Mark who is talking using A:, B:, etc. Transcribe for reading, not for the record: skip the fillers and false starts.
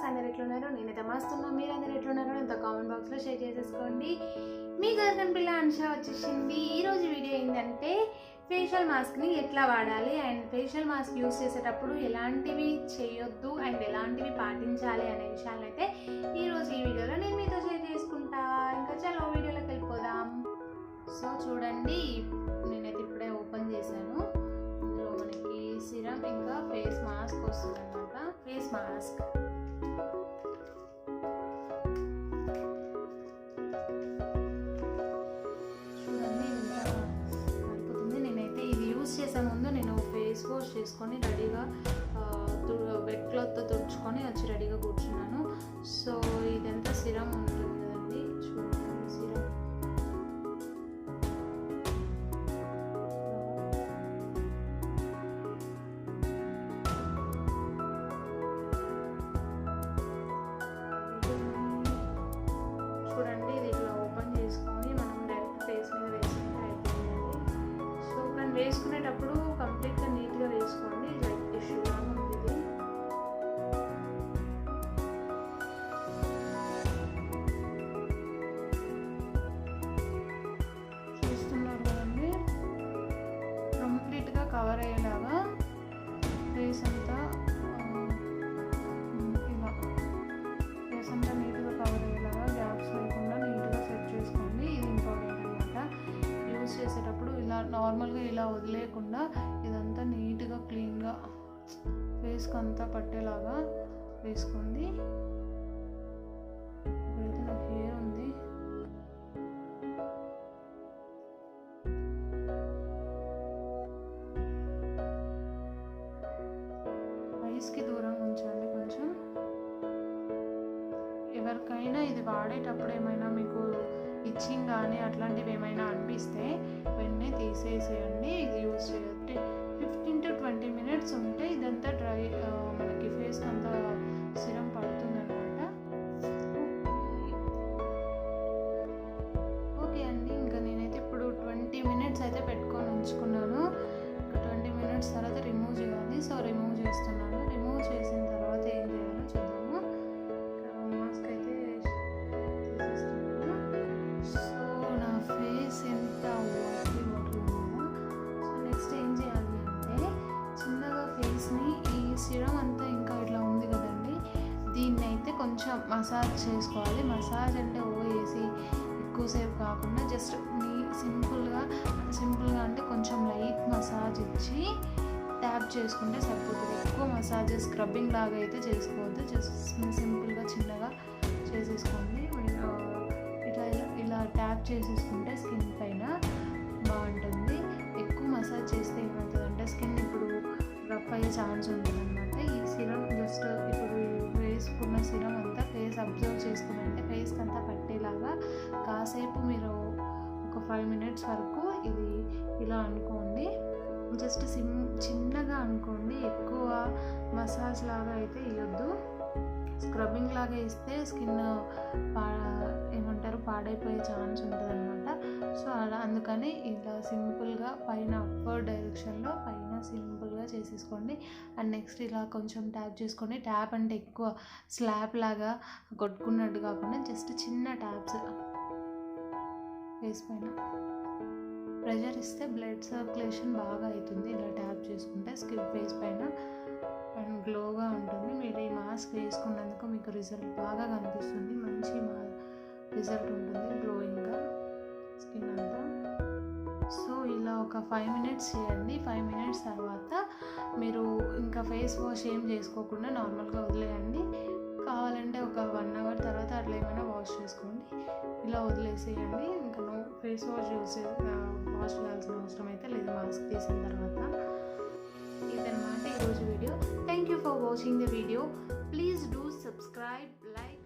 A: అందరు ఎట్లున్నారు? నేనైతే మస్తున్నా. మీరు అందరు ఎట్లున్నారో నాతో కామెంట్ బాక్స్లో షేర్ చేసేసుకోండి. మీ గర్గన్ పిల్ల అన్షా వచ్చేసింది. ఈరోజు వీడియో ఏంటంటే ఫేషియల్ మాస్క్ని ఎట్లా వాడాలి అండ్ ఫేషియల్ మాస్క్ యూస్ చేసేటప్పుడు ఎలాంటివి చేయొద్దు అండ్ ఎలాంటివి పాటించాలి అనే విషయాలను అయితే ఈరోజు ఈ వీడియోలో నేను మీతో షేర్ చేసుకుంటా. ఇంకా చలో వీడియోలోకి వెళ్ళిపోదాం. సో చూడండి, నేనైతే ఇప్పుడే ఓపెన్ చేశాను. ఇందులో మనకి సిరం ఇంకా ఫేస్ మాస్క్ వస్తుంది అనమాట. ఫేస్ మాస్క్ చూడండి ఇంత అయిపోతుంది. నేనైతే ఇది యూస్ చేసే ముందు నేను ఫేస్ వాష్ చేసుకొని రెడీగా వెట్ క్లాత్తో తుడుచుకొని వచ్చి రెడీగా కూర్చున్నాను. సో ఇదంతా సిరం ఉంటుంది కదండి, చూడండి సిరం. చూడండి ఇది ఇట్లా ఓపెన్ చేసుకొని మనం డైరెక్ట్ ఫేస్ మీద వేసుకుంటే అయిపోయిందండి. సో మనం వేసుకునేటప్పుడు కంప్లీట్గా నీట్గా వేసుకోండి. లైక్ టిష్యూ లాగా ఉంది ఇది. చూస్తున్నారు కదండి, కంప్లీట్గా కవర్ అయ్యేలాగా ఫేస్ అంతా ఇలా ఫేస్ అంతా నీట్గా కవర్ అయ్యేలాగా గ్యాప్స్ లేకుండా నీట్గా సెట్ చేసుకోండి. ఇది ఇంపార్టెంట్ అనమాట. యూస్ చేసేటప్పుడు ఇలా నార్మల్గా ఇలా వదిలేయకుండా ఇదంతా నీట్గా క్లీన్గా ఫేస్కి అంతా పట్టేలాగా వేసుకోండి. ఇప్పుడైతే నాకు హెయిర్ ఉంది. ఐస్కి దూరంగా ఉంచండి కొంచెం. ఎవరికైనా ఇది వాడేటప్పుడు ఏమైనా మీకు ఇచ్చింగ్ కానీ అట్లాంటివి ఏమైనా అనిపిస్తే వెంటనే తీసేసేయండి. ఇది యూజ్ చేయండి. 15 to 20 minutes ఉంటే ఇదంతా డ్రై మనకి ఫేస్కి అంతా సిరం పడుతుంది అనమాట. ఓకే అండి, ఇంకా నేనైతే ఇప్పుడు 20 minutes అయితే పెట్టుకొని ఉంచుకున్నాను. ఇంకా 20 minutes తర్వాత రిమూవ్ చేయాలి. సో రిమూవ్ చేస్తున్నాను. రిమూవ్ చేసిన తర్వాత ఏం చేయాలో చూద్దాము. మాస్క్ అయితే తీసేస్తున్నాను. సో నా ఫేస్ ఎంత వాటరీ వాటర్ ఉందో. సో నెక్స్ట్ ఏం చేయాలి అంటే చిన్నగా ఫేస్ని ఈ సిరం అంతా ఇంకా ఇట్లా ఉంది కదండి, దీన్ని అయితే కొంచెం మసాజ్ చేసుకోవాలి. మసాజ్ అంటే వేసి ఎక్కువసేపు కాకుండా జస్ట్ సింపుల్గా అంటే కొంచెం లైట్ మసాజ్ ఇచ్చి ట్యాప్ చేసుకుంటే సరిపోతుంది. ఎక్కువ మసాజ్ స్క్రబ్బింగ్ లాగా అయితే చేసుకోవద్దు. జస్ట్ సింపుల్గా చిన్నగా చేసేసుకోండి. ఇలా ట్యాప్ చేసేసుకుంటే స్కిన్ పైన బాగుంటుంది. ఎక్కువ మసాజ్ చేస్తే ఏమవుతుందంటే స్కిన్ ఇప్పుడు రఫ్ అయ్యే ఛాన్స్ ఉంటుంది అనమాట. ఈ సిరం జస్ట్ ఇప్పుడు వేసుకున్న సిరం అంతా ఫేస్ అబ్జర్వ్ చేసుకున్నంటే ఫేస్కి అంతా పట్టేలాగా కాసేపు మీరు ఒక 5 minutes వరకు ఇది ఇలా అనుకోండి. జస్ట్ చిన్నగా అనుకోండి. ఎక్కువ మసాజ్ లాగా అయితే ఇవ్వద్దు. స్క్రబ్బింగ్ లాగా ఇస్తే స్కిన్ పాడైపోయే ఛాన్స్ ఉంటుంది అనమాట. సో అలా అందుకని ఇలా సింపుల్గా పైన అప్వర్డ్ డైరెక్షన్లో పైన సింపుల్గా చేసేసుకోండి. అండ్ నెక్స్ట్ ఇలా కొంచెం ట్యాప్ చేసుకోండి. ట్యాప్ అంటే ఎక్కువ స్లాబ్ లాగా కొట్టుకున్నట్టు కాకుండా జస్ట్ చిన్న ట్యాప్స్ ఫేస్ పైన ప్రెషర్ ఇస్తే బ్లడ్ సర్క్యులేషన్ బాగా అవుతుంది. ఇలా ట్యాప్ చేసుకుంటే స్కిన్ ఫేస్ పైన అండ్ గ్లోగా ఉంటుంది. మీరు ఈ మాస్క్ వేసుకున్నందుకు మీకు రిజల్ట్ బాగా కనిపిస్తుంది. మంచి రిజల్ట్ ఉంటుంది గ్లోయింగ్గా స్కిన్ అంతా. సో ఇలా ఒక 5 minutes చేయండి. 5 minutes తర్వాత మీరు ఇంకా ఫేస్ వాష్ ఏం చేసుకోకుండా నార్మల్గా వదిలేయండి. కావాలంటే ఒక 1 hour తర్వాత అట్లా ఏమైనా వాష్ చేసుకోండి. ఇలా వదిలేసేయండి. ఇంకా ఫేస్ వాష్ వాష్ చేయాల్సిన అవసరం అయితే లేదు మాస్క్ తీసిన తర్వాత. ఇదన్నమాట ఈరోజు video. Thank you for watching the video. Please do subscribe, like.